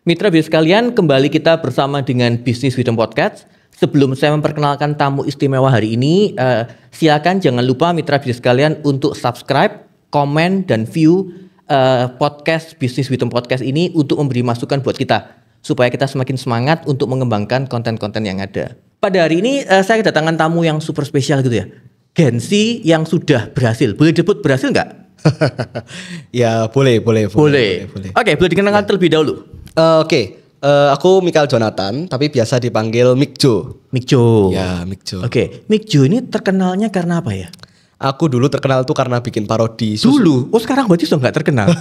Mitra bisnis sekalian, kembali kita bersama dengan Business Wisdom Podcast. Sebelum saya memperkenalkan tamu istimewa hari ini, silakan jangan lupa mitra bisnis sekalian untuk subscribe, komen, dan view podcast Business Wisdom Podcast ini untuk memberi masukan buat kita, supaya kita semakin semangat untuk mengembangkan konten-konten yang ada. Pada hari ini saya kedatangan tamu yang super spesial gitu ya. Gen Z yang sudah berhasil. Boleh disebut berhasil nggak? Ya boleh. Oke, boleh dikenalkan terlebih dahulu. Aku Michael Jonathan, tapi biasa dipanggil Mikjo. Mikjo. Ya, Mikjo. Oke, Mikjo ini terkenalnya karena apa ya? Aku dulu terkenal tuh karena bikin parodi susu. Dulu? Oh sekarang berarti sudah nggak terkenal?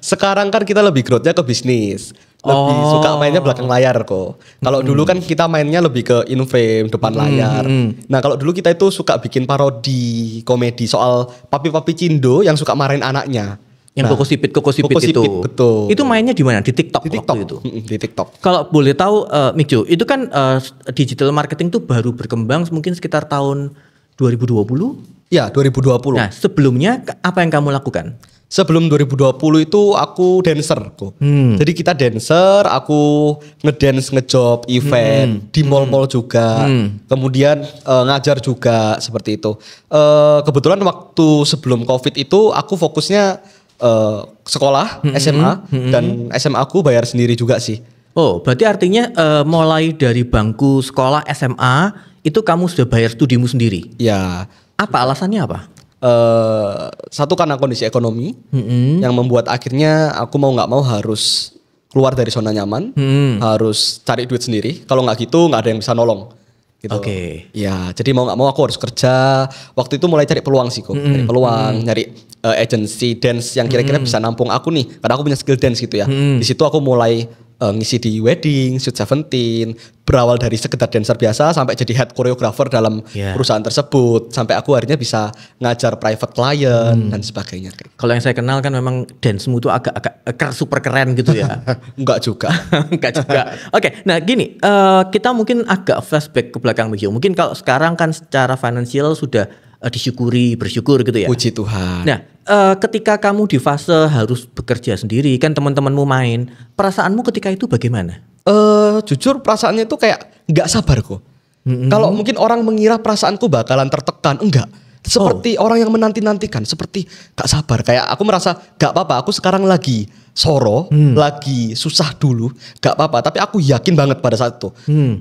Sekarang kan kita lebih growth-nya ke bisnis. Lebih suka mainnya belakang layar kok. Kalau dulu kan kita mainnya lebih ke in frame, depan layar. Nah kalau dulu kita itu suka bikin parodi komedi soal papi-papi Cindo yang suka marahin anaknya. Yang Koko Sipit itu. Betul. Itu mainnya di mana? Di TikTok. Di TikTok waktu itu. Di TikTok. Kalau boleh tahu, Mikjo, itu kan digital marketing tuh baru berkembang mungkin sekitar tahun 2020. Ya, 2020. Nah, sebelumnya apa yang kamu lakukan? Sebelum 2020 itu aku dancer kok. Jadi kita dancer, aku ngedance, ngejob, event di mall-mall juga. Kemudian ngajar juga seperti itu. Kebetulan waktu sebelum Covid itu aku fokusnya sekolah SMA dan SMA aku bayar sendiri juga sih. Oh, berarti artinya mulai dari bangku sekolah SMA itu kamu sudah bayar studimu sendiri? Ya. Apa alasannya apa? Satu karena kondisi ekonomi yang membuat akhirnya aku mau nggak mau harus keluar dari zona nyaman, harus cari duit sendiri. Kalau nggak gitu nggak ada yang bisa nolong. Gitu. Oke. Ya, jadi mau nggak mau aku harus kerja. Waktu itu mulai cari peluang sih kok, cari peluang, nyari agency dance yang kira-kira bisa nampung aku nih, karena aku punya skill dance gitu ya. Di situ aku mulai ngisi di wedding, Sweet 17, berawal dari sekedar dancer biasa sampai jadi head choreographer dalam perusahaan tersebut, sampai aku akhirnya bisa ngajar private client dan sebagainya. Kalau yang saya kenal kan memang dance-mu itu agak super keren gitu ya. Enggak juga. Enggak juga. Oke, nah gini, kita mungkin agak flashback ke belakang Mikjo. Mungkin kalau sekarang kan secara finansial sudah bersyukur gitu ya. Puji Tuhan. Nah, ketika kamu di fase harus bekerja sendiri, kan teman-temanmu main, perasaanmu ketika itu bagaimana? Jujur perasaannya itu kayak nggak sabar kok. Kalau mungkin orang mengira perasaanku bakalan tertekan, enggak. Seperti orang yang menanti-nantikan, seperti gak sabar. Kayak aku merasa gak apa-apa, aku sekarang lagi lagi susah dulu, gak apa-apa. Tapi aku yakin banget pada saat itu.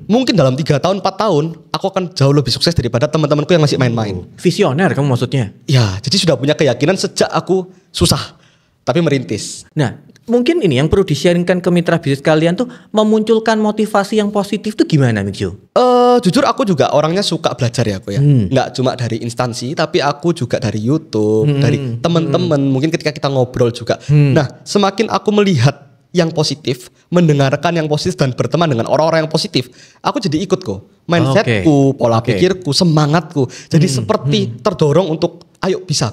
Mungkin dalam 3 tahun, 4 tahun, aku akan jauh lebih sukses daripada teman-temanku yang masih main-main. Visioner kamu maksudnya? Ya, jadi sudah punya keyakinan sejak aku susah, tapi merintis. Nah, mungkin ini yang perlu di-sharingkan ke mitra bisnis kalian tuh, memunculkan motivasi yang positif tuh gimana Mikjo? Jujur aku juga orangnya suka belajar ya aku ya. Nggak cuma dari instansi, tapi aku juga dari YouTube, dari teman-teman. Mungkin ketika kita ngobrol juga. Nah, semakin aku melihat yang positif, mendengarkan yang positif dan berteman dengan orang-orang yang positif, aku jadi ikut kok. Mindsetku, pola pikirku, semangatku. Jadi seperti terdorong untuk ayo bisa.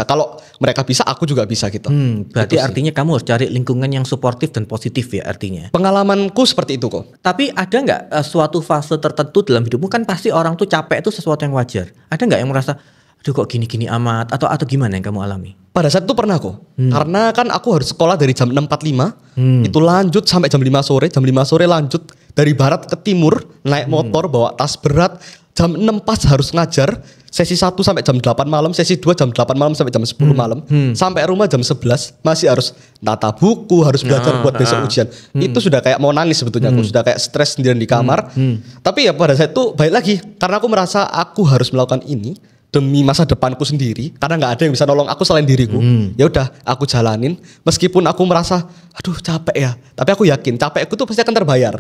Kalau mereka bisa, aku juga bisa gitu. Berarti artinya kamu harus cari lingkungan yang suportif dan positif ya artinya. Pengalamanku seperti itu kok. Tapi ada nggak suatu fase tertentu dalam hidupmu, kan pasti orang tuh capek itu sesuatu yang wajar. Ada nggak yang merasa, aduh kok gini-gini amat, atau gimana yang kamu alami? Pada saat itu pernah kok. Karena kan aku harus sekolah dari jam 6.45, itu lanjut sampai jam 5 sore. Jam 5 sore lanjut dari barat ke timur, naik motor, bawa tas berat. Jam 6 pas harus ngajar, sesi 1 sampai jam 8 malam, sesi 2 jam 8 malam sampai jam 10 malam. Sampai rumah jam 11, masih harus nata buku, harus belajar buat besok ujian. Itu sudah kayak mau nangis sebetulnya, aku sudah kayak stres sendirian di kamar. Tapi ya pada saat itu baik lagi, karena aku merasa aku harus melakukan ini demi masa depanku sendiri, karena nggak ada yang bisa nolong aku selain diriku. Ya udah, aku jalanin meskipun aku merasa aduh capek ya, tapi aku yakin capekku tuh pasti akan terbayar.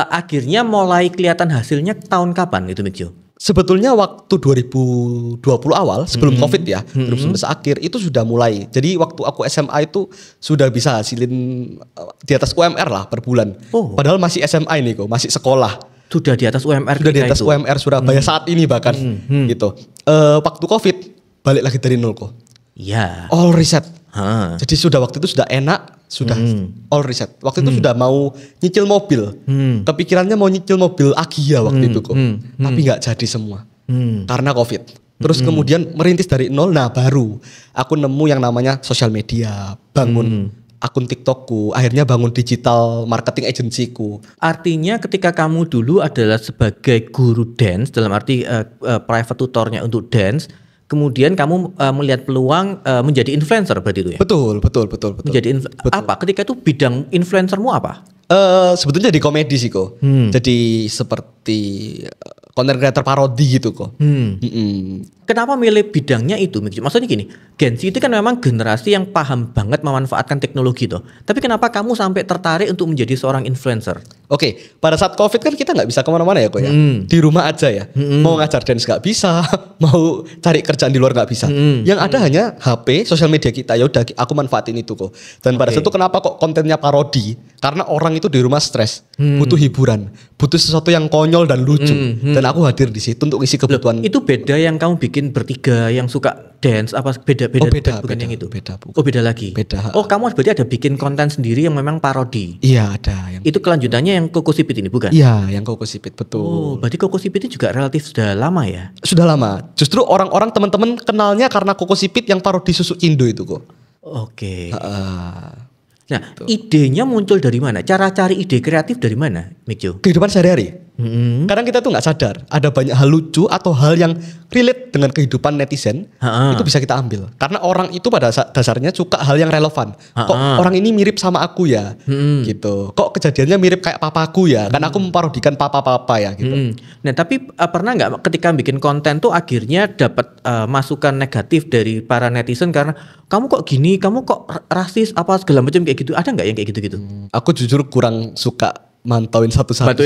Akhirnya mulai kelihatan hasilnya tahun kapan itu Mikjo? Sebetulnya waktu 2020 awal sebelum Covid ya, 2019 akhir itu sudah mulai. Jadi waktu aku SMA itu sudah bisa hasilin di atas UMR lah per bulan. Padahal masih SMA ini kok, masih sekolah. Sudah di atas UMR. Sudah di atas itu. UMR Surabaya saat ini bahkan gitu. Waktu Covid balik lagi dari nol kok. Iya. All reset. Jadi sudah waktu itu sudah enak, sudah all reset. Waktu itu sudah mau nyicil mobil. Kepikirannya mau nyicil mobil Agia waktu itu kok. Tapi nggak jadi semua. Karena Covid. Terus kemudian merintis dari nol. Nah baru aku nemu yang namanya sosial media, bangun akun TikTokku, akhirnya bangun digital marketing agency-ku. Artinya ketika kamu dulu adalah sebagai guru dance dalam arti private tutornya untuk dance, kemudian kamu melihat peluang menjadi influencer berarti itu ya? Betul. Menjadi apa? Ketika itu bidang influencermu apa? Sebetulnya jadi komedi sih kok. Jadi seperti content creator parodi gitu kok. Kenapa milih bidangnya itu? Maksudnya gini, Gen Z itu kan memang generasi yang paham banget memanfaatkan teknologi tuh. Tapi kenapa kamu sampai tertarik untuk menjadi seorang influencer? Oke, pada saat COVID kan kita nggak bisa kemana-mana ya kok ya. Di rumah aja ya. Mau ngajar dance nggak bisa, mau cari kerjaan di luar nggak bisa. Yang ada hanya HP, sosial media kita. Ya udah, aku manfaatin itu kok. Dan pada saat itu kenapa kok kontennya parodi? Karena orang itu di rumah stres, butuh hiburan, butuh sesuatu yang konyol dan lucu. Dan aku hadir di situ untuk isi kebutuhan. Itu beda yang kamu bikin bertiga yang suka dance apa beda bukan yang itu? Beda. Oh beda lagi. Beda. Oh kamu berarti ada bikin konten sendiri yang memang parodi. Iya ada. Itu kelanjutannya yang Koko Sipit ini bukan? Iya yang Koko Sipit betul. Oh berarti Koko Sipit ini juga relatif sudah lama ya? Sudah lama. Justru orang-orang teman-teman kenalnya karena Koko Sipit yang parodi Susuk Indo itu kok. Oke. Nah idenya muncul dari mana? Cara cari ide kreatif dari mana, Mikjo? Kehidupan sehari-hari. Kadang kita tuh nggak sadar ada banyak hal lucu atau hal yang relate dengan kehidupan netizen itu bisa kita ambil karena orang itu pada dasarnya suka hal yang relevan. Kok orang ini mirip sama aku ya gitu, kok kejadiannya mirip kayak papaku ya, kan aku memparodikan papa ya gitu. Nah tapi pernah nggak ketika bikin konten tuh akhirnya dapat masukan negatif dari para netizen karena kamu kok gini, kamu kok rasis apa segala macam kayak gitu, ada nggak yang kayak gitu-gitu? Aku jujur kurang suka mantauin satu-satu.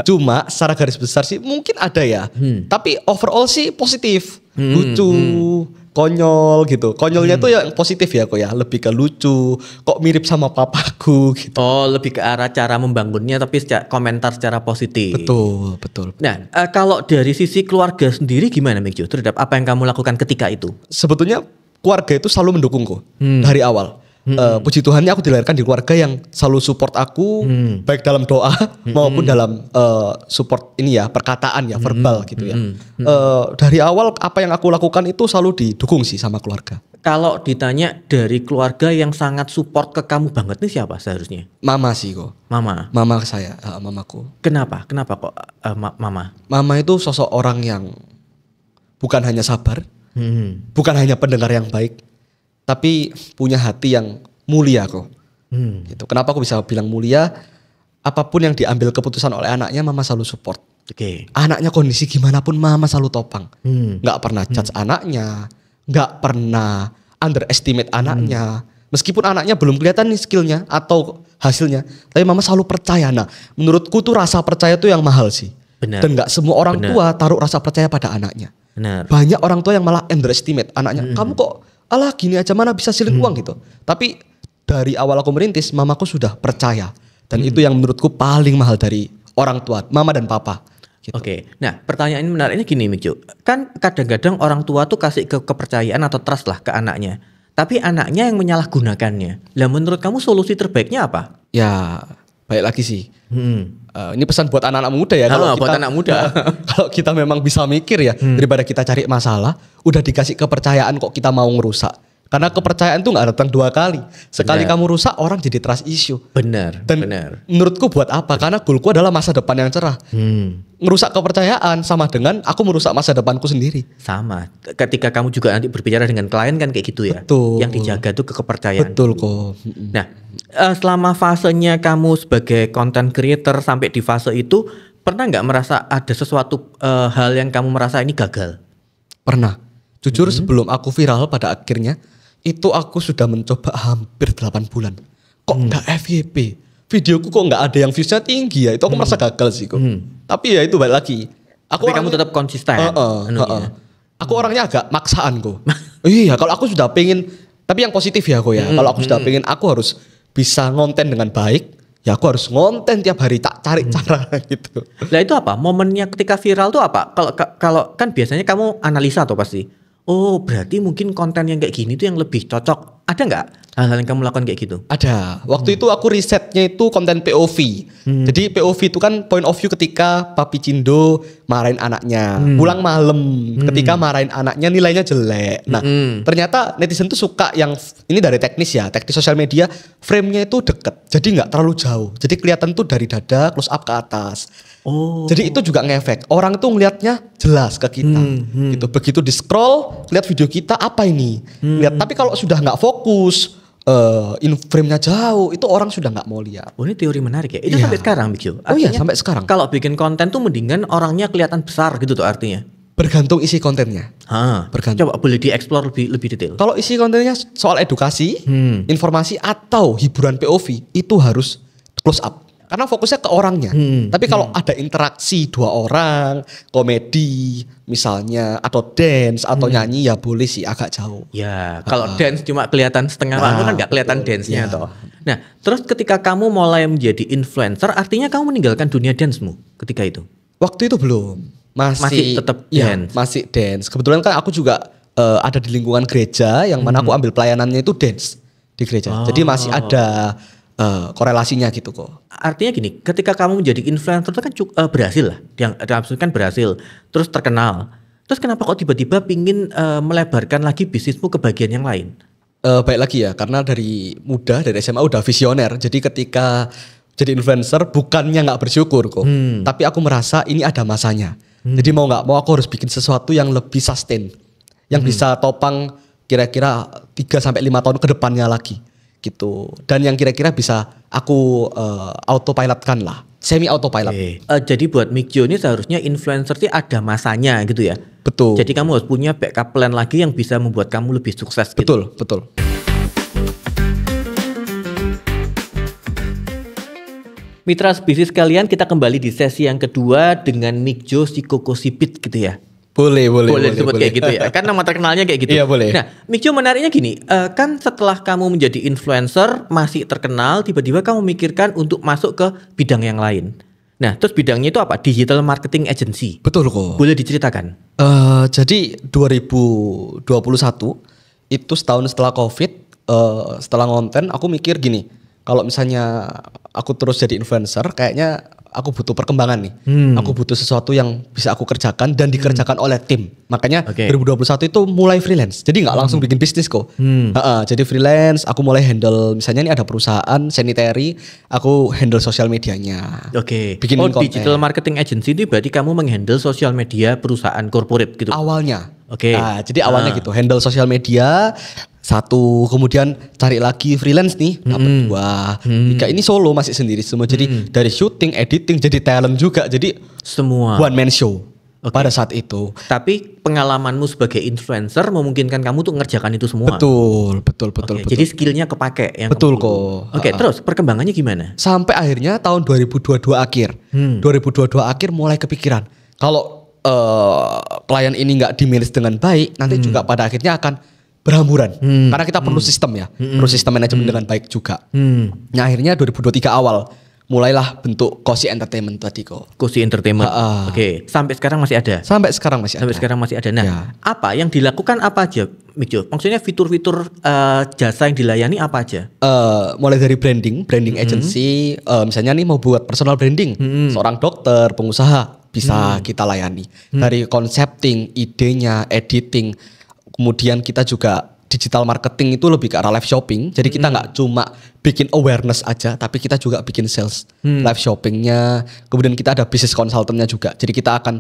Cuma secara garis besar sih mungkin ada ya. Tapi overall sih positif. Lucu, konyol gitu. Konyolnya tuh yang positif ya kok ya. Lebih ke lucu. Kok mirip sama papaku gitu. Oh lebih ke arah cara membangunnya tapi komentar secara positif. Betul. Nah kalau dari sisi keluarga sendiri gimana Mikjo? Terhadap apa yang kamu lakukan ketika itu? Sebetulnya keluarga itu selalu mendukungku dari awal. Puji Tuhannya aku dilahirkan di keluarga yang selalu support aku baik dalam doa maupun dalam support ini ya perkataan ya verbal gitu ya. Dari awal apa yang aku lakukan itu selalu didukung sih sama keluarga. Kalau ditanya dari keluarga yang sangat support ke kamu banget nih siapa seharusnya? Mama sih kok. Mama saya, mamaku. Kenapa kok mama? Mama itu sosok orang yang bukan hanya sabar, bukan hanya pendengar yang baik, tapi punya hati yang mulia kok. Gitu. Kenapa aku bisa bilang mulia? Apapun yang diambil keputusan oleh anaknya, mama selalu support. Anaknya kondisi gimana pun mama selalu topang. Nggak pernah judge anaknya, nggak pernah underestimate anaknya. Meskipun anaknya belum kelihatan nih skillnya atau hasilnya, tapi mama selalu percaya. Nah, menurutku tuh rasa percaya tuh yang mahal sih. Benar. Dan nggak semua orang tua taruh rasa percaya pada anaknya. Benar. Banyak orang tua yang malah underestimate anaknya. Kamu kok alah gini aja mana bisa siling uang gitu. Tapi dari awal aku merintis, mamaku sudah percaya. Dan itu yang menurutku paling mahal dari orang tua, mama dan papa. Gitu. Oke, nah pertanyaan menariknya gini Mikjo. Kan kadang-kadang orang tua tuh kasih kepercayaan atau trust lah ke anaknya. Tapi anaknya yang menyalahgunakannya. Lah menurut kamu solusi terbaiknya apa? Ya baik lagi sih. Ini pesan buat anak-anak muda ya. Buat anak muda. Kalau kita memang bisa mikir ya, daripada kita cari masalah, udah dikasih kepercayaan kok kita mau ngerusak. Karena kepercayaan tuh nggak datang 2 kali. Sekali kamu rusak, orang jadi trust issue. Benar. Menurutku buat apa? Karena goalku adalah masa depan yang cerah. Ngerusak kepercayaan sama dengan aku merusak masa depanku sendiri. Sama. Ketika kamu juga nanti berbicara dengan klien kan kayak gitu ya. Betul. Yang dijaga tuh kepercayaan. Betul kok. Nah, selama fasenya kamu sebagai content creator sampai di fase itu, pernah nggak merasa ada sesuatu hal yang kamu merasa ini gagal? Pernah. Jujur sebelum aku viral pada akhirnya, itu aku sudah mencoba hampir 8 bulan. Kok nggak FYP? Videoku kok nggak ada yang viewsnya tinggi ya? Itu aku merasa gagal sih kok. Tapi ya itu balik lagi. Tapi kamu tetap konsisten. Aku orangnya agak maksaan kok. Iya kalau aku sudah pengen, tapi yang positif ya kok ya. Kalau aku sudah pengen, aku harus bisa ngonten dengan baik. Ya aku harus ngonten tiap hari, tak cari cara gitu. Nah itu apa? Momennya ketika viral tuh apa? Kalau kan biasanya kamu analisa tuh pasti. Oh berarti mungkin konten yang kayak gini tuh yang lebih cocok. Ada nggak Hal-hal yang kamu lakukan kayak gitu? Ada. Waktu itu aku risetnya itu konten POV. Jadi POV itu kan point of view ketika Papi Cindo marahin anaknya. Pulang malam ketika marahin anaknya nilainya jelek. Nah, ternyata netizen tuh suka yang ini dari teknis ya. Teknis sosial media frame-nya itu deket. Jadi nggak terlalu jauh. Jadi kelihatan tuh dari dada close up ke atas. Oh. Jadi itu juga ngefek. Orang tuh ngelihatnya jelas ke kita. Gitu. Begitu di scroll, lihat video kita apa ini? Lihat. Tapi kalau sudah nggak fokus, in frame-nya jauh, itu orang sudah nggak mau lihat. Oh, ini teori menarik ya. Itu Iya. sampai sekarang, Bikju. Oh iya, sampai sekarang. Kalau bikin konten tuh mendingan orangnya kelihatan besar gitu tuh artinya. Bergantung isi kontennya. Bergantung. Coba boleh dieksplor lebih detail. Kalau isi kontennya soal edukasi, informasi atau hiburan POV, itu harus close up. Karena fokusnya ke orangnya. Tapi kalau ada interaksi dua orang, komedi misalnya, atau dance, atau nyanyi, ya boleh sih agak jauh. Ya, kalau dance cuma kelihatan setengah waktu kan nggak kelihatan dance-nya toh. Nah, terus ketika kamu mulai menjadi influencer, artinya kamu meninggalkan dunia dance-mu ketika itu? Waktu itu belum. Masih tetap dance? Masih dance. Kebetulan kan aku juga ada di lingkungan gereja, yang mana aku ambil pelayanannya itu dance di gereja. Jadi masih ada korelasinya gitu kok. Artinya gini, ketika kamu menjadi influencer itu kan berhasil lah, yang kan berhasil, terus terkenal. Terus kenapa kok tiba-tiba pingin melebarkan lagi bisnismu ke bagian yang lain? Baik lagi ya, karena dari muda, dari SMA udah visioner. Jadi ketika jadi influencer bukannya nggak bersyukur kok, tapi aku merasa ini ada masanya. Jadi mau nggak mau aku harus bikin sesuatu yang lebih sustain, yang bisa topang kira-kira 3-5 tahun ke depannya lagi. Gitu. Dan yang kira-kira bisa aku autopilotkan lah, semi autopilot. Jadi buat Mikjo ini seharusnya influencer sih ada masanya gitu ya. Betul. Jadi kamu harus punya backup plan lagi yang bisa membuat kamu lebih sukses gitu. Betul. Mitra bisnis kalian, kita kembali di sesi yang kedua dengan Mikjo si Koko Sipit gitu ya. Boleh disebut kayak gitu ya. Kan nama terkenalnya kayak gitu. Iya, boleh. Nah, Mikjo menariknya gini, kan setelah kamu menjadi influencer, masih terkenal, tiba-tiba kamu memikirkan untuk masuk ke bidang yang lain. Nah, terus bidangnya itu apa? Digital marketing agency. Betul kok. Boleh diceritakan? Jadi 2021 itu setahun setelah COVID, setelah ngonten, aku mikir gini, kalau misalnya aku terus jadi influencer, kayaknya aku butuh perkembangan nih. Aku butuh sesuatu yang bisa aku kerjakan dan dikerjakan oleh tim. Makanya 2021 itu mulai freelance. Jadi nggak langsung bikin bisnis kok. Jadi freelance, aku mulai handle, misalnya ini ada perusahaan sanitary, aku handle sosial medianya. Bikin konten. Digital marketing agency itu berarti kamu menghandle sosial media perusahaan corporate gitu? Awalnya. Nah, jadi awalnya gitu, handle sosial media. Satu, kemudian cari lagi freelance nih, dapat 2, 3. Ini solo masih sendiri semua. Jadi dari shooting, editing, jadi talent juga. Jadi semua one man show pada saat itu. Tapi pengalamanmu sebagai influencer memungkinkan kamu tuh ngerjakan itu semua. Betul. Jadi skillnya kepake yang betul kok. Terus perkembangannya gimana? Sampai akhirnya tahun 2022 akhir. 2022 akhir mulai kepikiran, kalau klien ini nggak di-manage dengan baik, nanti juga pada akhirnya akan berhamburan. Karena kita perlu sistem ya, perlu sistem manajemen dengan baik juga. Nah, akhirnya 2023 awal mulailah bentuk Cozy Entertainment tadi kok. Cozy Entertainment. Sampai sekarang masih ada. Sampai sekarang masih ada. Nah, apa yang dilakukan apa aja, Mikjo? Maksudnya fitur-fitur jasa yang dilayani apa aja? Mulai dari branding agency, misalnya nih mau buat personal branding, seorang dokter, pengusaha bisa kita layani. Dari concepting, idenya, editing. Kemudian kita juga digital marketing itu lebih ke arah live shopping. Jadi kita nggak cuma bikin awareness aja, tapi kita juga bikin sales live shoppingnya. Kemudian kita ada business consultantnya juga. Jadi kita akan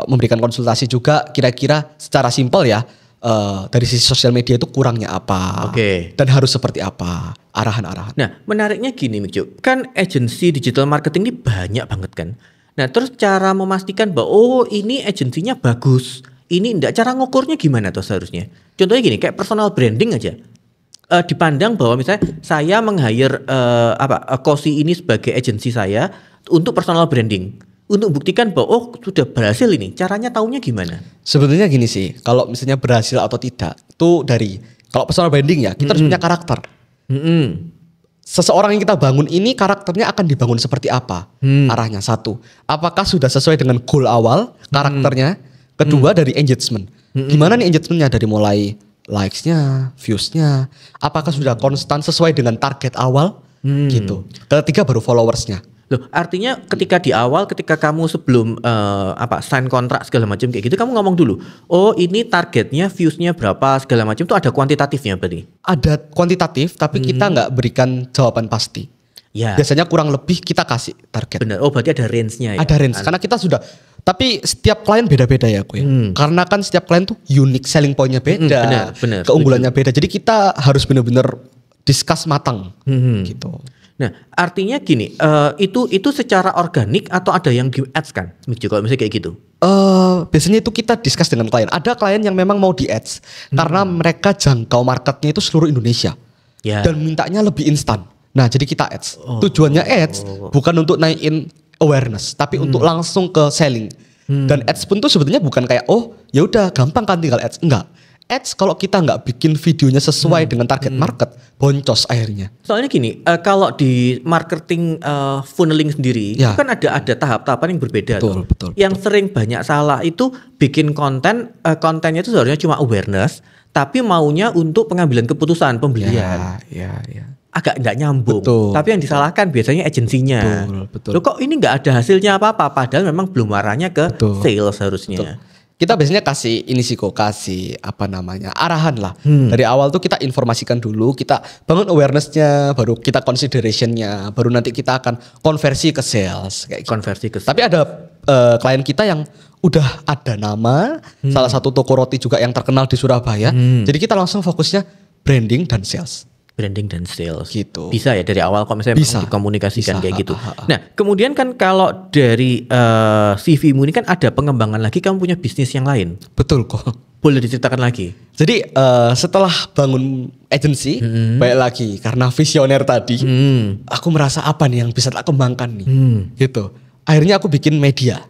memberikan konsultasi juga. Kira-kira secara simpel ya, dari sisi sosial media itu kurangnya apa, dan harus seperti apa arahan-arahan. Nah, menariknya gini, Mikjo, kan agensi digital marketing ini banyak banget kan. Nah, terus cara memastikan bahwa ini agensinya bagus. Ini enggak, cara ngukurnya gimana tuh seharusnya? Contohnya gini, kayak personal branding aja. Dipandang bahwa misalnya saya meng-hire Cozy ini sebagai agensi saya untuk personal branding. Untuk buktikan bahwa sudah berhasil ini. Caranya taunya gimana? Sebetulnya gini sih, kalau misalnya berhasil atau tidak, itu dari, kalau personal branding ya, kita harus punya karakter. Seseorang yang kita bangun ini karakternya akan dibangun seperti apa? Arahnya, satu, apakah sudah sesuai dengan goal awal karakternya? Kedua, dari engagement. Gimana nih engagementnya, dari mulai likes-nya, views-nya, apakah sudah konstan sesuai dengan target awal gitu. Ketiga baru followers-nya. Loh, artinya ketika di awal, ketika kamu sebelum sign kontrak segala macam kayak gitu, kamu ngomong dulu, oh ini targetnya, viewsnya berapa segala macam, itu ada kuantitatifnya berarti? Ada kuantitatif, tapi kita nggak berikan jawaban pasti. Ya. Biasanya kurang lebih kita kasih target. Benar. Oh berarti ada range-nya ya? Ada range, karena kita sudah, tapi setiap klien beda-beda ya aku ya. Karena kan setiap klien tuh unique selling point-nya beda, benar, keunggulannya beda. Jadi kita harus benar-benar discuss matang gitu. Nah, artinya gini, itu secara organik atau ada yang di ads kan? Kalau misalnya kayak gitu. Biasanya itu kita discuss dengan klien. Ada klien yang memang mau di ads karena mereka jangkau marketnya itu seluruh Indonesia dan mintanya lebih instan. Nah, jadi kita ads. Tujuannya ads bukan untuk naikin awareness, tapi untuk langsung ke selling. Dan ads pun tuh sebetulnya bukan kayak ya udah gampang kan tinggal ads. Enggak. Ads kalau kita nggak bikin videonya sesuai dengan target market, boncos akhirnya. Soalnya gini, kalau di marketing funneling sendiri, itu kan ada tahap-tahapan yang berbeda. Betul. Yang sering banyak salah itu bikin kontennya itu sebenarnya cuma awareness, tapi maunya untuk pengambilan keputusan pembelian. Ya. Agak nggak nyambung. Betul. Tapi yang disalahkan biasanya agensinya. Betul. Loh kok ini nggak ada hasilnya apa-apa, padahal memang belum arahnya ke sales harusnya. Betul. Kita biasanya kasih arahan lah. Dari awal tuh kita informasikan dulu, kita bangun awareness-nya, baru kita consideration-nya, baru nanti kita akan konversi ke sales kayak gitu. Konversi ke sales. Tapi ada klien kita yang udah ada nama, salah satu toko roti juga yang terkenal di Surabaya. Jadi kita langsung fokusnya branding dan sales. Branding dan sales gitu. Bisa ya dari awal kalau misalnya dikomunikasikan kayak gitu. Nah kemudian kan kalau dari CV-mu ini kan ada pengembangan lagi, kamu punya bisnis yang lain. Betul kok. Boleh diceritakan lagi? Jadi setelah bangun agency, balik lagi karena visioner tadi, aku merasa apa nih yang bisa tak kembangkan nih, gitu. Akhirnya aku bikin media.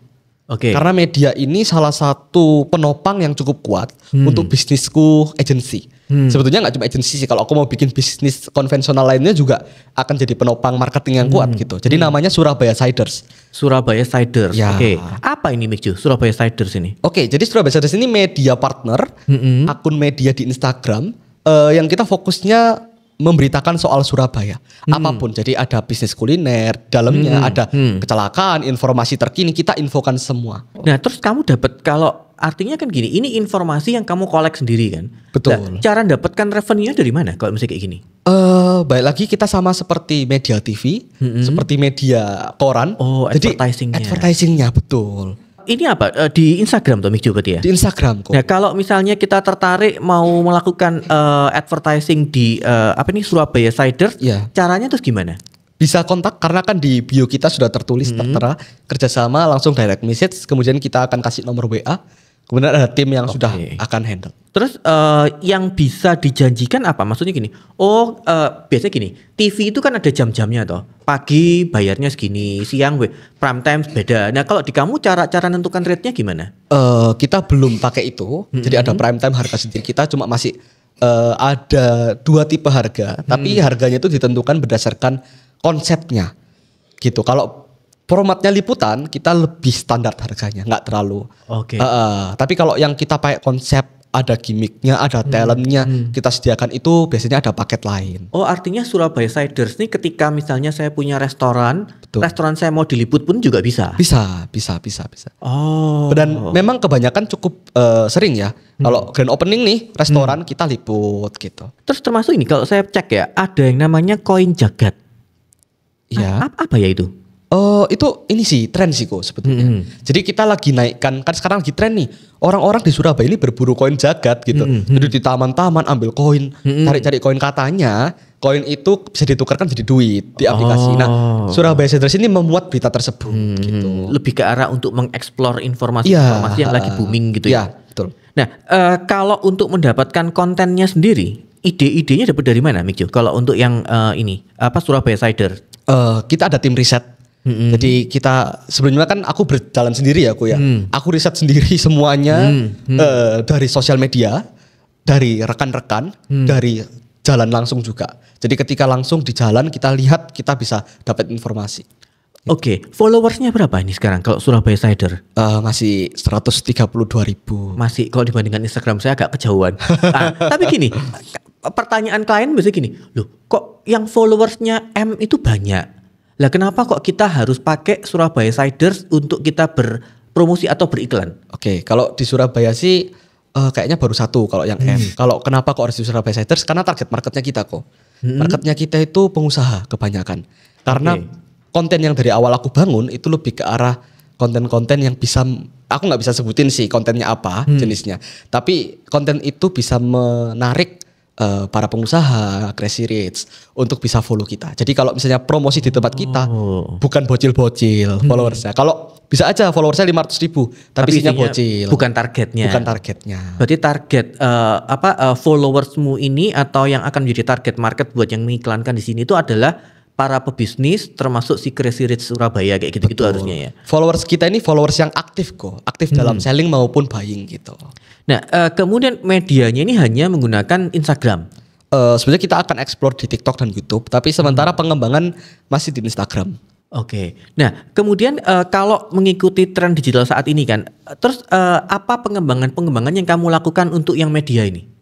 Karena media ini salah satu penopang yang cukup kuat untuk bisnisku agency. Sebetulnya nggak cuma agency sih, kalau aku mau bikin bisnis konvensional lainnya juga akan jadi penopang marketing yang kuat gitu. Jadi namanya Surabaya Siders. Surabaya Siders. Ya. Apa ini Mikju? Surabaya Siders ini? Jadi Surabaya Siders ini media partner, akun media di Instagram yang kita fokusnya memberitakan soal Surabaya, apapun. Jadi ada bisnis kuliner, dalamnya ada kecelakaan, informasi terkini, kita infokan semua. Nah terus kamu dapat, kalau artinya kan gini, ini informasi yang kamu kolek sendiri kan? Betul. Nah, cara dapatkan revenue dari mana kalau misalnya kayak gini? Baik lagi kita sama seperti media TV, seperti media koran. Jadi advertisingnya betul. Ini apa? Di Instagram tuh Mikju berarti ya? Di Instagram kok. Nah kalau misalnya kita tertarik mau melakukan advertising di Surabaya Siders, caranya terus gimana? Bisa kontak karena kan di bio kita sudah tertulis tertera kerjasama, langsung direct message, kemudian kita akan kasih nomor WA, kemudian ada tim yang sudah akan handle. Terus yang bisa dijanjikan apa? Maksudnya gini, biasanya gini, TV itu kan ada jam-jamnya toh. Pagi bayarnya segini, siang prime time beda. Nah kalau di kamu cara nentukan rate-nya gimana? Kita belum pakai itu, jadi ada prime time harga sendiri. Kita cuma masih ada 2 tipe harga, tapi harganya itu ditentukan berdasarkan konsepnya gitu. Kalau formatnya liputan, kita lebih standar harganya, nggak terlalu. Tapi kalau yang kita pakai konsep, ada gimmicknya, ada talentnya, kita sediakan itu biasanya ada paket lain. Artinya Surabaya Siders ini ketika misalnya saya punya restoran, restoran saya mau diliput pun juga bisa? Bisa. Dan memang kebanyakan cukup sering ya, kalau grand opening nih, restoran kita liput gitu. Terus termasuk ini, kalau saya cek ya, ada yang namanya koin jagat. Apa ya itu? Itu ini sih tren sih kok sebetulnya. Jadi kita lagi naikkan, kan sekarang lagi tren nih. Orang-orang di Surabaya ini berburu koin jagat gitu. Jadi di taman-taman ambil koin, cari-cari koin, katanya koin itu bisa ditukarkan jadi duit di aplikasi. Nah, Surabaya Siders ini memuat berita tersebut gitu. Lebih ke arah untuk mengeksplor informasi yang lagi booming gitu ya. Betul. Nah, kalau untuk mendapatkan kontennya sendiri, ide-idenya dapat dari mana Mikjo? Kalau untuk yang Surabaya Siders? Kita ada tim riset. Jadi kita sebelumnya kan aku berjalan sendiri ya aku ya. Aku riset sendiri semuanya dari sosial media, dari rekan-rekan, dari jalan langsung juga. Jadi ketika langsung di jalan kita lihat, kita bisa dapat informasi. Oke, followersnya berapa ini sekarang kalau Surabaya Cider? Masih 132.000. Masih kalau dibandingkan Instagram saya agak kejauhan. Tapi gini, pertanyaan klien biasanya gini, loh kok yang followersnya M itu banyak? Lah kenapa kok kita harus pakai Surabaya Ciders untuk kita berpromosi atau beriklan? Oke, kalau di Surabaya sih kayaknya baru satu kalau yang M. Kalau kenapa kok harus di Surabaya Ciders? Karena target marketnya kita kok. Marketnya kita itu pengusaha kebanyakan. Karena konten yang dari awal aku bangun itu lebih ke arah konten-konten yang bisa, aku nggak bisa sebutin sih kontennya apa jenisnya. Tapi konten itu bisa menarik para pengusaha, Crazy Rich untuk bisa follow kita. Jadi kalau misalnya promosi di tempat kita bukan bocil-bocil followersnya. Kalau bisa aja followersnya 500.000 tapi isinya bocil. Bukan targetnya. Bukan targetnya. Berarti target followersmu ini atau yang akan menjadi target market buat yang mengiklankan di sini itu adalah para pebisnis termasuk si Crazy Rich Surabaya kayak gitu-gitu harusnya ya. Followers kita ini followers yang aktif kok, aktif dalam selling maupun buying gitu. Nah, kemudian medianya ini hanya menggunakan Instagram. Sebenarnya kita akan explore di TikTok dan YouTube, tapi sementara pengembangan masih di Instagram. Oke. Nah, kemudian kalau mengikuti tren digital saat ini kan, terus apa pengembangan yang kamu lakukan untuk yang media ini?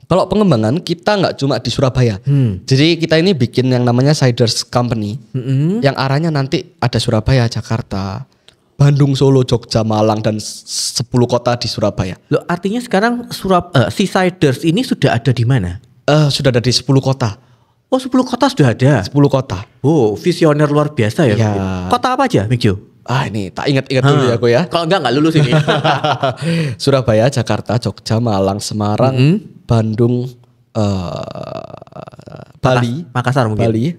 Kalau pengembangan kita nggak cuma di Surabaya, jadi kita ini bikin yang namanya Ciders Company, yang arahnya nanti ada Surabaya, Jakarta, Bandung, Solo, Jogja, Malang dan 10 kota di Surabaya. Loh, artinya sekarang si Ciders ini sudah ada di mana? Sudah ada di 10 kota. Oh, 10 kota sudah ada. 10 kota. Oh, visioner luar biasa ya. Ya. Kota apa aja, Mikjo? Ini tak ingat-ingat dulu ya aku ya. Kalau enggak lulus ini. Surabaya, Jakarta, Jogja, Malang, Semarang, Bandung, Bali, Makassar mungkin. Bali,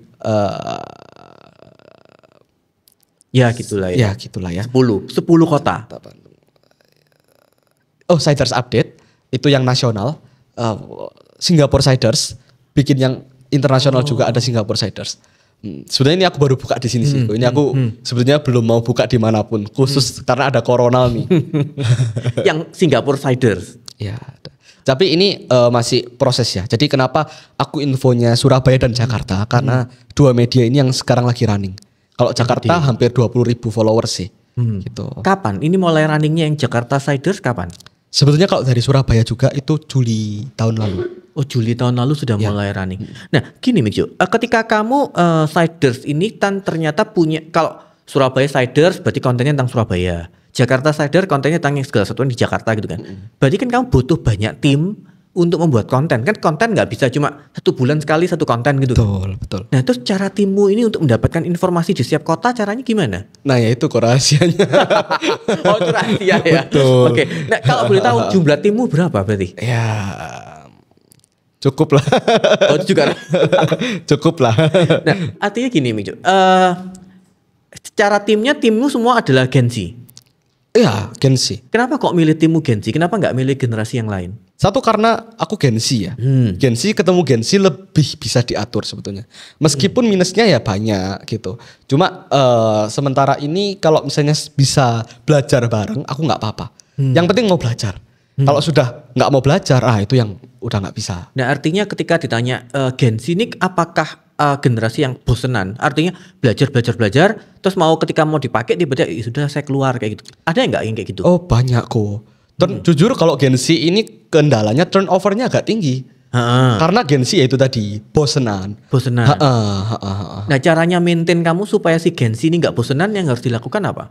ya gitulah ya. Ya gitulah ya. 10 kota. Oh, Ciders Update itu yang nasional. Singapore Ciders bikin yang internasional juga ada Singapore Ciders. Sebenarnya ini aku baru buka di sini sih. Ini aku sebenarnya belum mau buka dimanapun, khusus karena ada corona nih. Yang Singapore Ciders. Ya. Tapi ini masih proses ya. Jadi kenapa aku infonya Surabaya dan Jakarta? Karena dua media ini yang sekarang lagi running. Kalau Jakarta hampir 20.000 followers sih. Gitu. Kapan? Ini mulai runningnya yang Jakarta Ciders kapan? Sebetulnya kalau dari Surabaya juga itu Juli tahun lalu. Oh, Juli tahun lalu sudah mulai running. Nah gini Mikjo, ketika kamu Ciders ini kan ternyata punya, kalau Surabaya Ciders berarti kontennya tentang Surabaya. Jakarta Cider kontennya tentang segala sesuatu di Jakarta gitu kan. Berarti kan kamu butuh banyak tim untuk membuat konten. Kan konten nggak bisa cuma 1 bulan sekali satu konten gitu. Betul, betul. Nah terus cara timmu ini untuk mendapatkan informasi di setiap kota caranya gimana? Nah ya itu kok rahasianya. Oh itu rahasia ya? Betul. Oke. Nah kalau boleh tahu jumlah timmu berapa berarti? Ya cukup lah. Oh itu juga. Cukup lah. Nah artinya gini Mijo. Secara timmu semua adalah Gen Z. Iya, Gen Z. Kenapa kok milih timmu Gen Z? Kenapa nggak milih generasi yang lain? Satu karena aku Gen Z ya. Gen Z ketemu Gen Z lebih bisa diatur sebetulnya. Meskipun minusnya ya banyak gitu. Cuma sementara ini kalau misalnya bisa belajar bareng, aku nggak apa-apa. Yang penting mau belajar. Kalau sudah nggak mau belajar, itu yang udah nggak bisa. Nah artinya ketika ditanya Gen Z ini apakah generasi yang bosenan? Artinya belajar, terus ketika mau dipakai tiba-tiba sudah saya keluar kayak gitu. Ada nggak yang kayak gitu? Oh banyak kok. Jujur kalau Gen Z ini kendalanya turnovernya agak tinggi. Karena Gen Z itu tadi bosenan. Nah caranya maintain kamu supaya si Gen Z ini nggak bosenan yang harus dilakukan apa?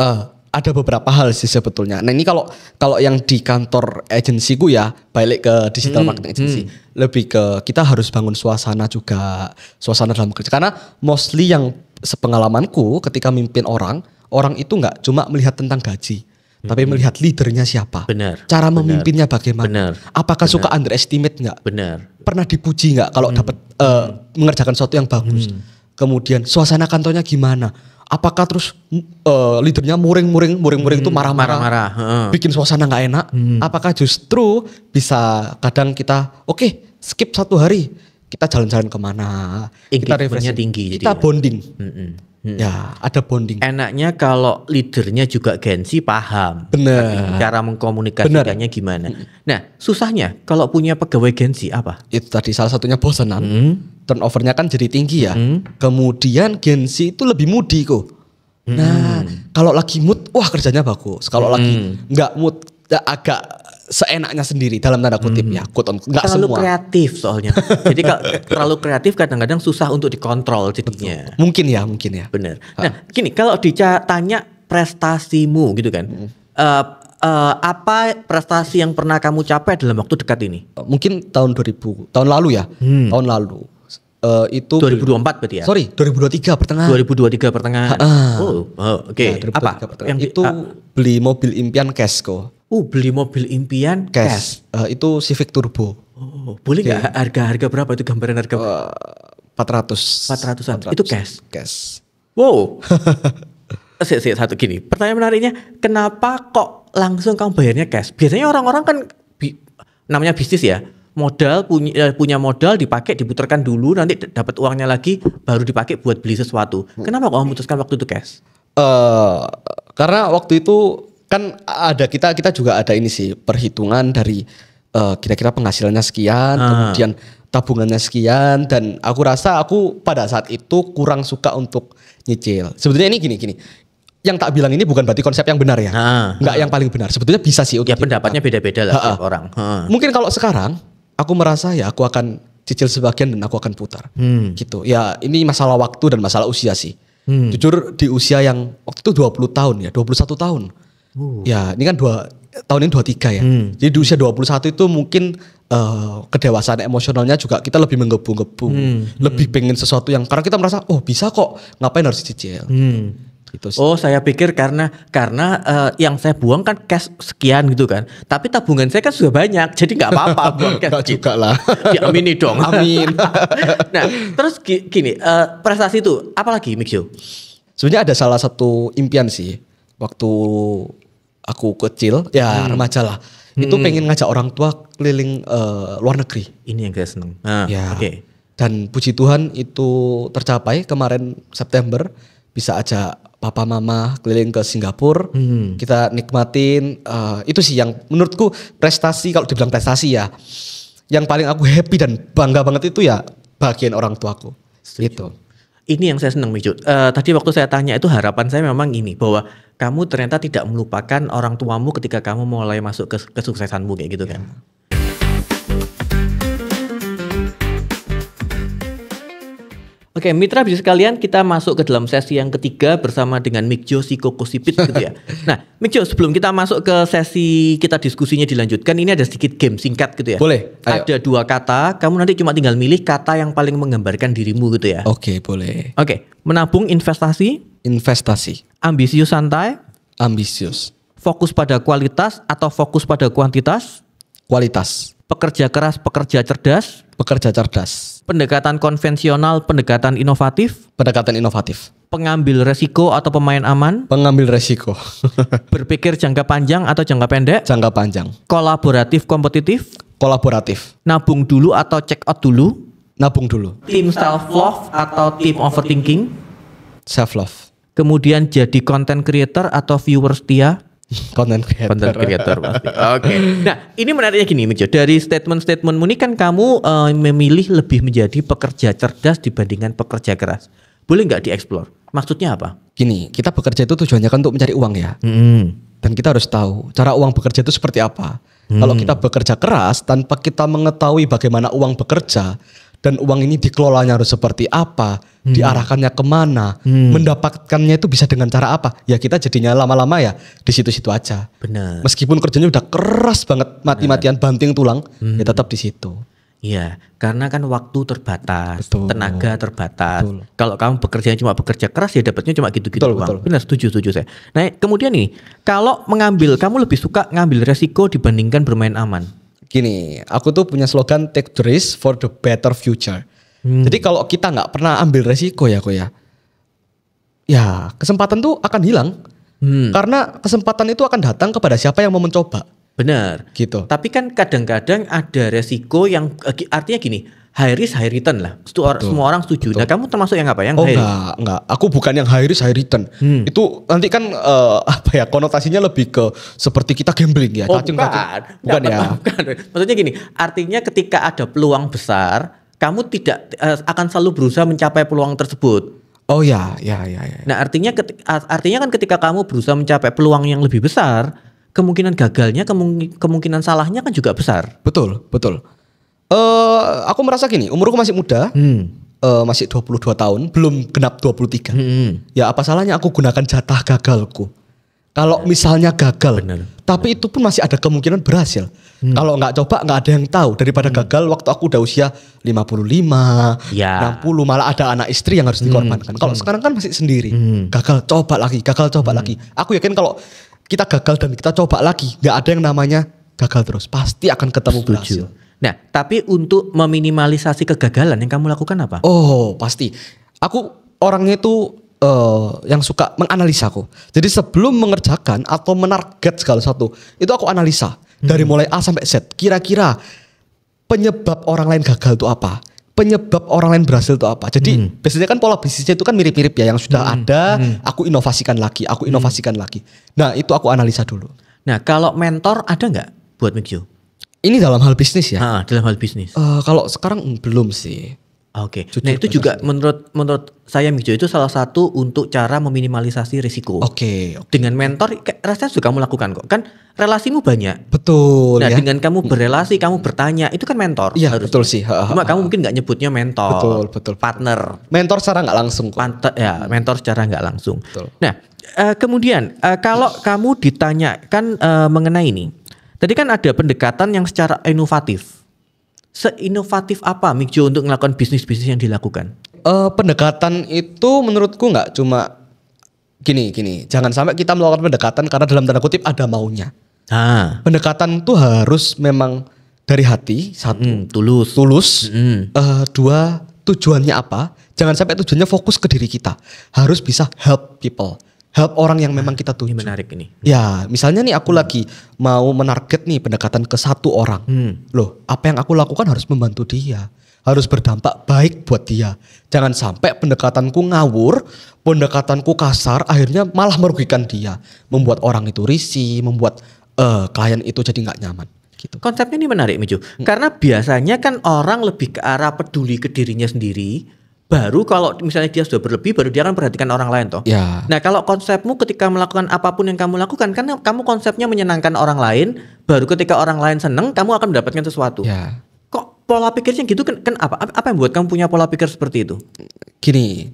Ada beberapa hal sih sebetulnya. Nah ini kalau yang di kantor agensiku ya, balik ke digital marketing agency, lebih ke kita harus bangun suasana juga, suasana dalam kerja. Karena mostly yang sepengalamanku ketika mimpin orang itu nggak cuma melihat tentang gaji, tapi melihat leadernya siapa, cara memimpinnya bagaimana, apakah suka underestimate nggak, pernah dipuji nggak kalau dapat mengerjakan sesuatu yang bagus, kemudian suasana kantornya gimana. Apakah terus leadernya muring itu marah-marah, bikin suasana nggak enak? Apakah justru bisa kadang kita skip 1 hari, kita jalan-jalan kemana, kita refreshing, tinggi, kita bonding, ya ada bonding. Enaknya kalau leadernya juga Gen Z paham, cara mengkomunikasikannya gimana. Nah susahnya kalau punya pegawai Gen Z apa? Itu tadi salah satunya bosenan. Turnovernya kan jadi tinggi ya. Kemudian Gen Z itu lebih moody kok. Nah, kalau lagi mood, wah kerjanya bagus. Kalau lagi nggak mood, ya agak seenaknya sendiri dalam tanda kutip ya. Nggak Terlalu semua. kreatif soalnya. Jadi kalau terlalu kreatif kadang-kadang susah untuk dikontrol jadinya. Mungkin ya. Bener. Nah, gini kalau ditanya prestasimu gitu kan, apa prestasi yang pernah kamu capai dalam waktu dekat ini? Mungkin tahun 2000, tahun lalu ya. Tahun lalu. Itu 2024 berarti ya? Sorry, 2023 pertengahan. 2023 pertengahan. Oke. Nah, 2023 Apa? pertengahan. Itu beli mobil impian Casco. Beli mobil impian cash. Itu Civic Turbo. Oh, boleh nggak harga berapa itu gambaran harga? 400. 400-an. Itu cash. Cash. Wow. Satu gini. Pertanyaan menariknya, kenapa kok langsung kamu bayarnya cash? Biasanya orang-orang kan namanya bisnis ya. Modal punya modal dipakai diputarkan dulu, nanti dapat uangnya lagi baru dipakai buat beli sesuatu. Kenapa kok memutuskan waktu itu cash? Karena waktu itu kan kita juga ada ini sih perhitungan dari kira-kira penghasilannya sekian, kemudian tabungannya sekian, dan aku rasa aku pada saat itu kurang suka untuk nyicil. Sebetulnya ini gini. Yang tak bilang ini bukan berarti konsep yang benar ya. Nggak yang paling benar. Sebetulnya bisa sih. Ya pendapatnya beda-beda lah setiap orang. Mungkin kalau sekarang aku merasa ya aku akan cicil sebagian dan aku akan putar. Gitu. Ya ini masalah waktu dan masalah usia sih. Jujur di usia yang waktu itu 20 tahun ya, 21 tahun. Ya ini kan tahun ini 23 ya. Jadi di usia 21 itu mungkin kedewasaan emosionalnya juga kita lebih menggebu-gebu. Lebih pengen sesuatu yang karena kita merasa oh bisa kok, ngapain harus dicicil. Gitu sih. Oh, saya pikir karena yang saya buang kan cash sekian gitu kan. Tapi tabungan saya kan sudah banyak, jadi nggak apa-apa buang cash. Nggak juga lah. Diamini dong. Amin. Nah, terus gini, prestasi itu apalagi Mikjo? Sebenarnya ada salah satu impian sih waktu aku kecil, ya remaja lah. Itu pengen ngajak orang tua keliling luar negeri. Ini yang saya seneng. Ya. Oke. Dan puji Tuhan itu tercapai kemarin September, bisa ajak papa mama keliling ke Singapura. Kita nikmatin itu sih yang menurutku prestasi, kalau dibilang prestasi ya. Yang paling aku happy dan bangga banget itu ya bagian orang tuaku. Gitu. Ini yang saya senang Mijo. Tadi waktu saya tanya itu harapan saya memang ini, bahwa kamu ternyata tidak melupakan orang tuamu ketika kamu mulai masuk ke kesuksesanmu kayak gitu kan. Oke, mitra bisnis sekalian, kita masuk ke dalam sesi yang ketiga bersama dengan Mikjo Sikokosipit gitu ya. Nah, Mikjo, sebelum kita masuk ke sesi kita diskusinya dilanjutkan, ini ada sedikit game singkat gitu ya. Boleh, ayo. Ada 2 kata, kamu nanti cuma tinggal milih kata yang paling menggambarkan dirimu gitu ya. Oke, boleh. Oke, menabung investasi, Investasi, ambisius santai, ambisius, fokus pada kualitas atau fokus pada kuantitas, kualitas, pekerja keras, pekerja cerdas, pekerja cerdas, pendekatan konvensional, pendekatan inovatif, pendekatan inovatif, pengambil resiko atau pemain aman, pengambil resiko, berpikir jangka panjang atau jangka pendek, jangka panjang, kolaboratif kompetitif, kolaboratif, nabung dulu atau check out dulu, nabung dulu, tim self love atau tim overthinking, self love, kemudian jadi content creator atau viewer setia. content creator. Content creator pasti. Oke. Nah, ini menariknya gini, Mikjo. Dari statement-statementmu ini kan kamu memilih lebih menjadi pekerja cerdas dibandingkan pekerja keras. Boleh nggak dieksplor? Maksudnya apa? Gini, kita bekerja itu tujuannya kan untuk mencari uang ya. Dan kita harus tahu cara uang bekerja itu seperti apa. Kalau kita bekerja keras tanpa kita mengetahui bagaimana uang bekerja dan uang ini dikelolanya harus seperti apa, diarahkannya kemana, mendapatkannya itu bisa dengan cara apa, ya kita jadinya lama-lama ya di situ-situ aja. Benar. Meskipun kerjanya udah keras banget, mati-matian banting tulang, ya tetap di situ. Iya, karena kan waktu terbatas, Betul. tenaga terbatas. Betul. Kalau kamu bekerja cuma bekerja keras ya dapatnya cuma gitu-gitu Betul, doang. betul. Benar, setuju saya. Nah, kemudian nih, kalau kamu lebih suka ngambil resiko dibandingkan bermain aman. Gini, aku tuh punya slogan take the risk for the better future. Jadi kalau kita nggak pernah ambil resiko ya, ya kesempatan tuh akan hilang. Karena kesempatan itu akan datang kepada siapa yang mau mencoba. Benar. Gitu. Tapi kan kadang-kadang ada resiko yang artinya gini, high risk high return lah. Semua orang setuju. Nah, kamu termasuk yang apa? Yang Oh high risk? enggak. Aku bukan yang high risk high return. Itu nanti kan konotasinya lebih ke seperti kita gambling ya. Oh, Bukan bukan ya. Bukan. Maksudnya gini, artinya ketika ada peluang besar, kamu tidak akan selalu berusaha mencapai peluang tersebut. Oh ya. Nah, artinya kan ketika kamu berusaha mencapai peluang yang lebih besar, kemungkinan gagalnya, kemungkinan salahnya kan juga besar. Betul. Aku merasa gini, umurku masih muda. Masih 22 tahun, belum genap 23. Ya apa salahnya aku gunakan jatah gagalku. Kalau misalnya gagal, tapi itu pun masih ada kemungkinan berhasil. Kalau nggak coba nggak ada yang tahu. Daripada gagal waktu aku udah usia 55, 60, malah ada anak istri yang harus dikorbankan. Kalau sekarang kan masih sendiri. Gagal coba lagi. Aku yakin kalau kita gagal dan kita coba lagi, nggak ada yang namanya gagal terus. Pasti akan ketemu berhasil. Nah, tapi untuk meminimalisasi kegagalan yang kamu lakukan apa? Oh, pasti. Aku orangnya itu yang suka menganalisa kok. Jadi sebelum mengerjakan atau menarget segala sesuatu, itu aku analisa dari mulai A sampai Z. Kira-kira penyebab orang lain gagal itu apa? Penyebab orang lain berhasil itu apa? Jadi biasanya kan pola bisnisnya itu kan mirip-mirip ya, yang sudah ada, aku inovasikan lagi. Nah, itu aku analisa dulu. Nah, kalau mentor ada nggak buat Mikjo? Ini dalam hal bisnis ya? Dalam hal bisnis. Kalau sekarang belum sih. Oke. Nah, itu juga menurut saya Mikjo itu salah satu untuk cara meminimalisasi risiko. Oke. Dengan mentor rasanya sudah kamu lakukan kok. Kan relasimu banyak. Betul. Nah, ya. dengan kamu berrelasi, kamu bertanya, itu kan mentor. Iya, betul sih. Cuma kamu mungkin nggak nyebutnya mentor. Betul. Partner. Mentor secara nggak langsung kok. Mentor secara nggak langsung. Betul. Nah, kemudian kalau kamu ditanyakan mengenai ini, tadi kan ada pendekatan yang secara inovatif. Seinovatif apa Mikjo untuk melakukan bisnis-bisnis yang dilakukan? Pendekatan itu menurutku nggak cuma gini. Jangan sampai kita melakukan pendekatan karena dalam tanda kutip ada maunya. Pendekatan itu harus memang dari hati, satu, tulus. Dua, tujuannya apa? Jangan sampai tujuannya fokus ke diri kita. Harus bisa help people. Help orang yang memang kita tuju. Ini menarik ini. Ya, misalnya nih aku lagi mau menarget nih pendekatan ke satu orang. Loh, apa yang aku lakukan harus membantu dia. Harus berdampak baik buat dia. Jangan sampai pendekatanku ngawur, pendekatanku kasar, akhirnya malah merugikan dia. Membuat orang itu risih, membuat klien itu jadi nggak nyaman. Gitu. Konsepnya ini menarik Mikjo. Karena biasanya kan orang lebih ke arah peduli ke dirinya sendiri. Baru kalau misalnya dia sudah berlebih, baru dia akan perhatikan orang lain toh. Ya. Nah, kalau konsepmu ketika melakukan apapun yang kamu lakukan, kan kamu konsepnya menyenangkan orang lain, baru ketika orang lain seneng, kamu akan mendapatkan sesuatu. Ya. Kok pola pikirnya gitu kan apa? Apa yang buat kamu punya pola pikir seperti itu? Gini,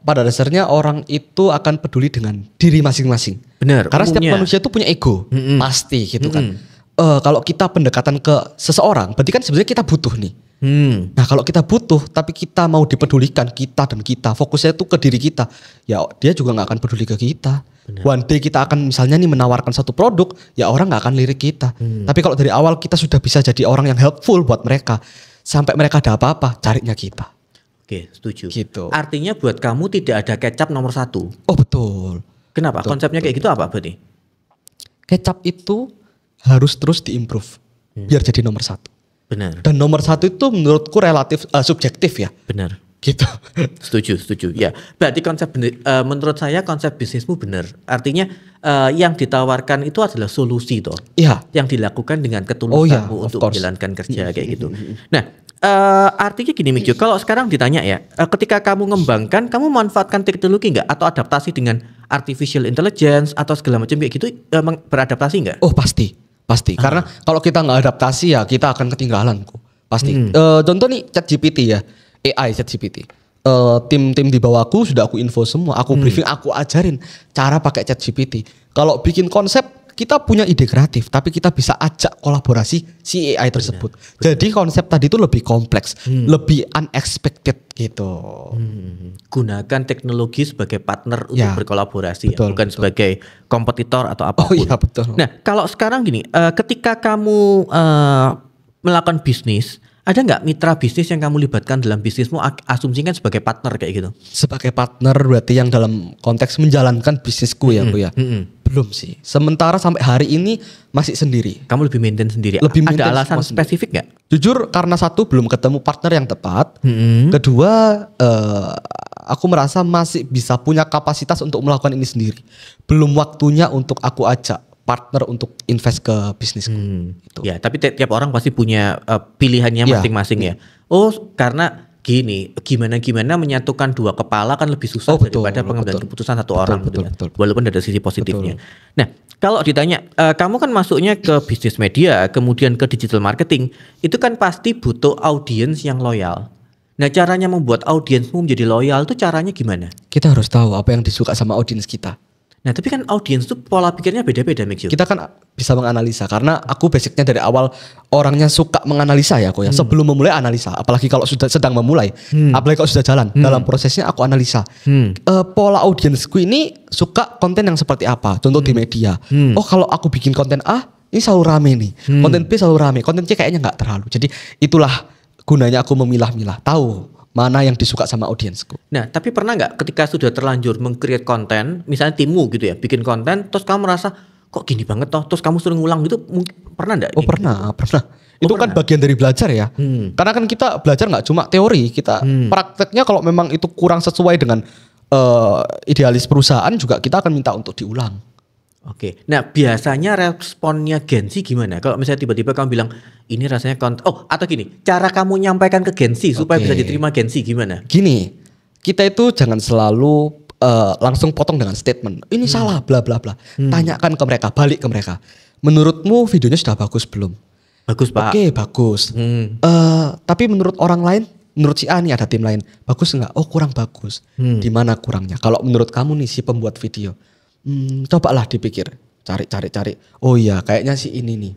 pada dasarnya orang itu akan peduli dengan diri masing-masing. Benar. Karena setiap manusia itu punya ego, pasti gitu kan. Kalau kita pendekatan ke seseorang, berarti kan sebenarnya kita butuh nih. Nah kalau kita butuh tapi kita mau dipedulikan kita fokusnya itu ke diri kita, ya dia juga nggak akan peduli ke kita. Benar. One day kita akan misalnya nih menawarkan satu produk, ya orang nggak akan lirik kita. Tapi kalau dari awal kita sudah bisa jadi orang yang helpful buat mereka, sampai mereka ada apa-apa carinya kita. Oke, setuju. Gitu. Artinya buat kamu tidak ada kecap nomor 1. Oh betul. Kenapa? Betul, konsepnya kayak gitu apa berarti? Kecap itu harus terus diimprove biar jadi nomor 1. Benar. Dan nomor 1 itu menurutku relatif subjektif ya. Benar. Gitu. Setuju. Ya, berarti menurut saya konsep bisnismu benar. Artinya yang ditawarkan itu adalah solusi toh. Iya. Yang dilakukan dengan ketulusanmu untuk menjalankan kerja kayak gitu. Nah, artinya gini Mikjo, kalau sekarang ditanya ya, ketika kamu ngembangkan, kamu manfaatkan teknologi nggak atau adaptasi dengan artificial intelligence atau segala macam kayak gitu, beradaptasi nggak? Oh pasti. Karena kalau kita nggak adaptasi ya kita akan ketinggalan kok. Pasti. Contoh nih ChatGPT ya, AI ChatGPT. Tim di bawahku sudah aku info semua, aku briefing, aku ajarin cara pakai ChatGPT. Kalau bikin konsep kita punya ide kreatif, tapi kita bisa ajak kolaborasi si AI tersebut. Benar. Jadi konsep tadi itu lebih kompleks, lebih unexpected gitu. Gunakan teknologi sebagai partner untuk berkolaborasi, betul, bukan sebagai kompetitor atau apapun. Oh iya betul. Nah kalau sekarang gini, ketika kamu melakukan bisnis, ada nggak mitra bisnis yang kamu libatkan dalam bisnismu? Asumsikan sebagai partner kayak gitu. Sebagai partner berarti yang dalam konteks menjalankan bisnisku ya Bu ya. Belum sih. Sementara sampai hari ini masih sendiri. Kamu lebih maintain sendiri. Ada alasan spesifik nggak? Jujur karena satu belum ketemu partner yang tepat. Kedua aku merasa masih bisa punya kapasitas untuk melakukan ini sendiri. Belum waktunya untuk aku ajak partner untuk invest ke bisnisku. Gitu. Ya, tapi tiap orang pasti punya pilihannya masing-masing ya. Oh, karena gini, gimana menyatukan dua kepala kan lebih susah daripada pengambilan keputusan satu orang gitu ya. Walaupun ada sisi positifnya. Nah, kalau ditanya, kamu kan masuknya ke bisnis media, kemudian ke digital marketing, itu kan pasti butuh audiens yang loyal. Nah, caranya membuat audiensmu menjadi loyal itu caranya gimana? Kita harus tahu apa yang disuka sama audiens kita. Nah, tapi kan audiens itu pola pikirnya beda-beda, Mixio. Kita kan bisa menganalisa karena aku basicnya dari awal orangnya suka menganalisa ya aku ya. Sebelum memulai analisa, apalagi kalau sudah sedang memulai, apalagi kalau sudah jalan. Dalam prosesnya aku analisa. Pola audiensku ini suka konten yang seperti apa? Contoh di media. Oh, kalau aku bikin konten A, ini selalu rame nih. Konten B selalu rame. Konten C kayaknya nggak terlalu. Jadi itulah gunanya aku memilah-milah. Tahu mana yang disuka sama audiensku. Nah, tapi pernah nggak ketika sudah terlanjur meng-create konten, misalnya timmu gitu ya, bikin konten, terus kamu merasa kok gini banget toh, terus kamu suruh ngulang gitu, pernah nggak? Oh pernah. Itu kan bagian dari belajar ya. Karena kan kita belajar nggak cuma teori, kita prakteknya kalau memang itu kurang sesuai dengan idealis perusahaan juga kita akan minta untuk diulang. Oke, nah biasanya responnya Gen Z gimana? Kalau misalnya tiba-tiba kamu bilang ini rasanya atau gini, cara kamu nyampaikan ke Gen Z supaya bisa diterima Gen Z gimana? Gini, kita itu jangan selalu langsung potong dengan statement. Ini salah, bla bla bla. Tanyakan ke mereka, balik ke mereka. Menurutmu videonya sudah bagus belum? Bagus Pak. Oke, bagus. Tapi menurut orang lain, menurut si A nih ada tim lain, bagus enggak? Oh kurang bagus. Di mana kurangnya? Kalau menurut kamu nih si pembuat video. Cobalah dipikir, cari. Oh iya, kayaknya sih ini nih.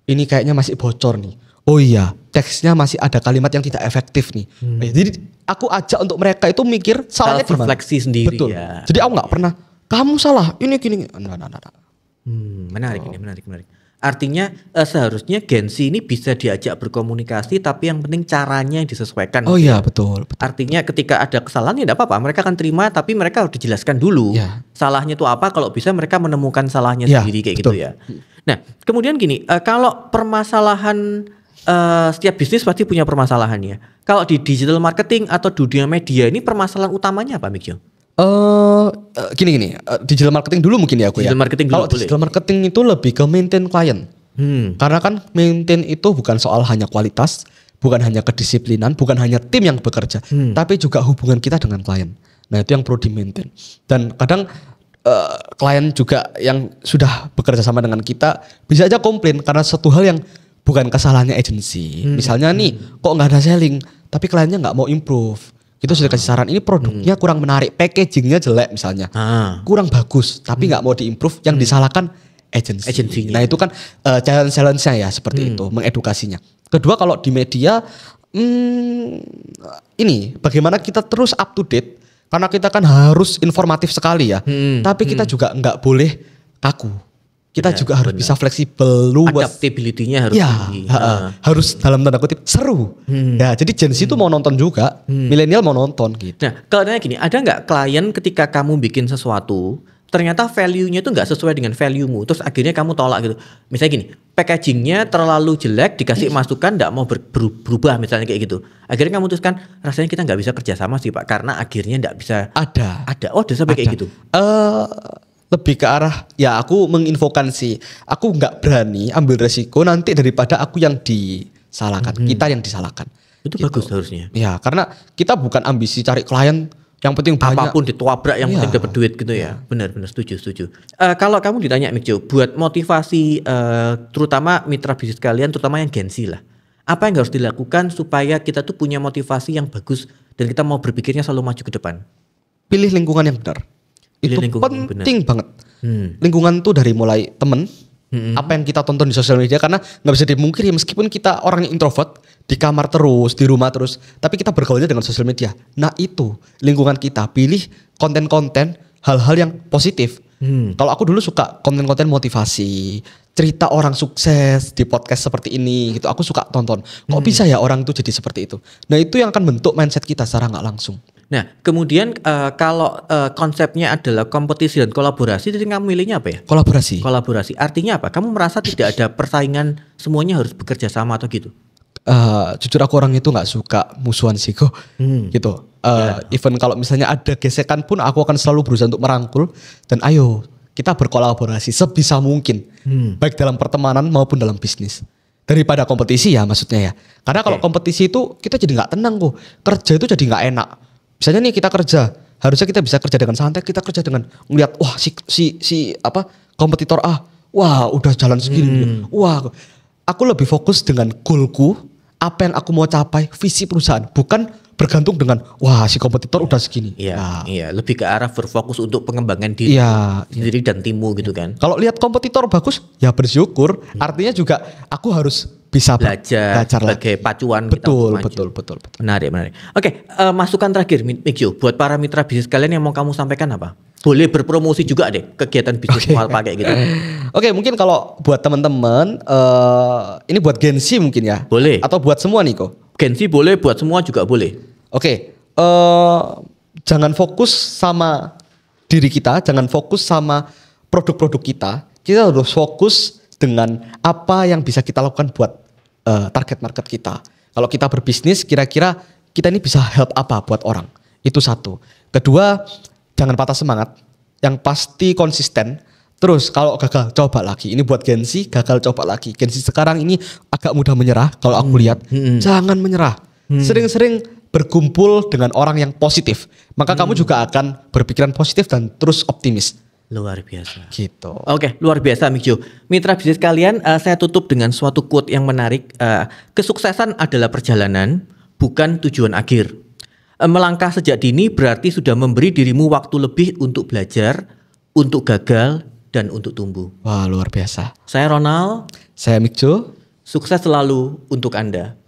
Ini kayaknya masih bocor nih. Oh iya, teksnya masih ada kalimat yang tidak efektif nih. Jadi aku ajak untuk mereka itu mikir salahnya di mana. Refleksi sendiri. Betul. Ya. Jadi aku nggak pernah kamu salah ini gini. Nah. Menarik. Artinya seharusnya Gen Z ini bisa diajak berkomunikasi, tapi yang penting caranya yang disesuaikan. Oh iya betul. Artinya ketika ada kesalahan ya tidak apa-apa, mereka akan terima, tapi mereka harus dijelaskan dulu salahnya itu apa. Kalau bisa mereka menemukan salahnya sendiri kayak betul. Gitu ya. Nah kemudian gini, kalau permasalahan setiap bisnis pasti punya permasalahannya. Kalau di digital marketing atau dunia media ini permasalahan utamanya apa, Mikyo? Gini, digital marketing dulu mungkin ya aku digital ya. Marketing kalau digital marketing itu lebih ke maintain klien. Karena kan maintain itu bukan soal hanya kualitas, bukan hanya kedisiplinan, bukan hanya tim yang bekerja, tapi juga hubungan kita dengan klien. Nah itu yang perlu di maintain. Dan kadang klien juga yang sudah bekerja sama dengan kita bisa aja komplain karena satu hal yang bukan kesalahannya agensi. Misalnya nih kok nggak ada selling, tapi kliennya nggak mau improve. Kita sudah kasih saran, ini produknya kurang menarik, packagingnya jelek misalnya, kurang bagus, tapi nggak mau diimprove, yang disalahkan agensi. Nah itu kan challenge-nya ya seperti itu, mengedukasinya. Kedua kalau di media, ini bagaimana kita terus up to date, karena kita kan harus informatif sekali ya, tapi kita juga nggak boleh kaku. Kita juga harus bisa fleksibel, luas. Adaptability-nya harus tinggi. Harus dalam tanda kutip seru. Ya, jadi Gen Z itu mau nonton juga, milenial mau nonton gitu. Nah, kalau nanya gini, ada nggak klien ketika kamu bikin sesuatu, ternyata value-nya itu nggak sesuai dengan value-mu, terus akhirnya kamu tolak gitu. Misalnya gini, packaging-nya terlalu jelek, dikasih masukan nggak mau berubah misalnya kayak gitu. Akhirnya kamu memutuskan, rasanya kita nggak bisa kerjasama sih Pak, karena akhirnya nggak bisa. Ada. Oh, ada sampai kayak gitu. Lebih ke arah ya aku menginfokan sih, aku nggak berani ambil resiko nanti daripada aku yang disalahkan, kita yang disalahkan. Itu gitu. Bagus harusnya. Ya karena kita bukan ambisi cari klien yang penting banyak. Apapun dituabrak yang penting dapat duit gitu ya. Benar setuju. Kalau kamu ditanya Mikjo, buat motivasi terutama mitra bisnis kalian, terutama yang Gen Z lah, apa yang harus dilakukan supaya kita tuh punya motivasi yang bagus dan kita mau berpikirnya selalu maju ke depan? Pilih lingkungan yang benar. Itu penting banget. Lingkungan tuh dari mulai temen, apa yang kita tonton di sosial media, karena nggak bisa dimungkiri meskipun kita orang yang introvert di kamar terus, di rumah terus, tapi kita bergaulnya dengan sosial media. Nah itu lingkungan kita, pilih konten-konten hal-hal yang positif. Kalau aku dulu suka konten-konten motivasi, cerita orang sukses di podcast seperti ini gitu, aku suka tonton. Kok bisa ya orang itu jadi seperti itu? Nah itu yang akan bentuk mindset kita secara nggak langsung. Nah kemudian kalau konsepnya adalah kompetisi dan kolaborasi, jadi kamu milihnya apa ya? Kolaborasi. Artinya apa? Kamu merasa tidak ada persaingan, semuanya harus bekerja sama atau gitu? Jujur aku orang itu nggak suka musuhan sih kok, gitu. Even kalau misalnya ada gesekan pun aku akan selalu berusaha untuk merangkul dan ayo kita berkolaborasi sebisa mungkin, baik dalam pertemanan maupun dalam bisnis. daripada kompetisi ya maksudnya ya. Karena kalau kompetisi itu kita jadi nggak tenang kok. Kerja itu jadi nggak enak. Misalnya nih kita kerja, harusnya kita bisa kerja dengan santai, kita kerja dengan melihat wah si apa kompetitor A, wah udah jalan segini. Wah, aku lebih fokus dengan goalku, apa yang aku mau capai, visi perusahaan, bukan bergantung dengan wah si kompetitor udah segini. Iya, lebih ke arah berfokus untuk pengembangan diri sendiri dan timmu gitu kan. Kalau lihat kompetitor bagus, ya bersyukur. Artinya juga aku harus bisa belajar sebagai pacuan betul, kita untuk betul. Menarik. Oke, masukan terakhir Mikjo buat para mitra bisnis kalian yang mau kamu sampaikan apa? Boleh berpromosi juga deh kegiatan bisnis pakai gitu. Oke, mungkin kalau buat teman-teman ini buat Gen Z mungkin ya. Boleh. Atau buat semua nih kok. Gen Z boleh, buat semua juga boleh. Oke, jangan fokus sama diri kita, jangan fokus sama produk-produk kita. Kita harus fokus dengan apa yang bisa kita lakukan buat target market kita. Kalau kita berbisnis, kira-kira kita ini bisa help apa buat orang. Itu satu. Kedua, jangan patah semangat. Yang pasti konsisten. Terus kalau gagal coba lagi. Ini buat Gen Z, gagal coba lagi. Gen Z sekarang ini agak mudah menyerah kalau aku lihat. Jangan menyerah. Sering-sering berkumpul dengan orang yang positif. Maka kamu juga akan berpikiran positif dan terus optimis. Luar biasa. Gitu. Oke, luar biasa Mikjo. Mitra bisnis kalian, saya tutup dengan suatu quote yang menarik. Kesuksesan adalah perjalanan, bukan tujuan akhir. Melangkah sejak dini berarti sudah memberi dirimu waktu lebih untuk belajar, untuk gagal, dan untuk tumbuh. Wah, luar biasa. Saya Ronald. Saya Mikjo. Sukses selalu untuk Anda.